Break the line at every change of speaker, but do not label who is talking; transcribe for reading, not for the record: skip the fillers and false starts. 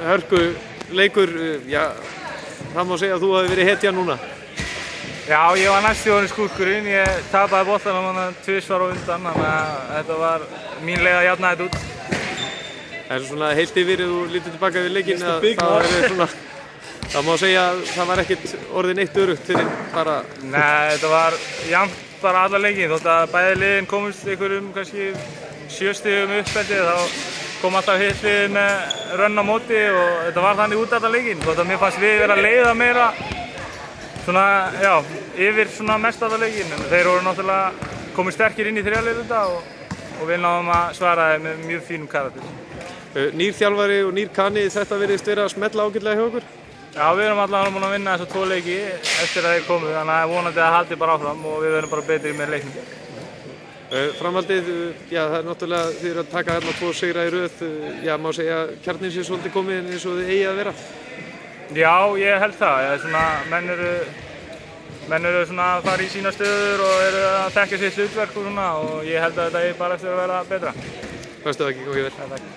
hörku leikur, já, það má segja að þú hafi verið hetja núna.
Já, ég var næst í orðin skúrkurinn, ég tapaði boltanum hann tvisvar á undan, þannig að þetta var mín leið að jafna þetta út.
Það er svona heilt yfir þú lítur tilbaka við leikinn að það er svona, það má segja að það var ekkert orðin eitt örugt fyrir bara.
Nei, þetta var jafnt bara alla leikinn, þótt að bæði liðin komist einhverjum kannski 7 stigum uppeldi, þá kom alltaf hitt liðið með rönn á móti og þetta var þannig út alla leikinn, þótt að mér fannst við vera að leiða meira svona, já, yfir svona mest alla leikinn, en þeir voru náttúrulega komið sterkir inn í þriðja og við náðum að svara þeim með mjög fínum karakter.
Nýr þjálfari og nýr kani, þetta virðist vera að smella ágætlega hjá okkur?
Já, við erum allavega búin að vinna þessa 2 leiki eftir að þeir komu, þannig að vonandi að það haldi bara áfram og við verðum bara betri með leiknum.
Framhaldið, já, það er náttúrulega, þið eru að taka hérna 2 sigra í röð, já, má segja kjarninn sé svolítið komið eins og þið eigi að vera?
Já, ég held það. Svona, menn eru svona að fara í sína stöður og eru að þekkja sitt hlutverk og svona og ég held að þetta eigi bara eftir að vera betra.
Bestu þakkir, gangi vel.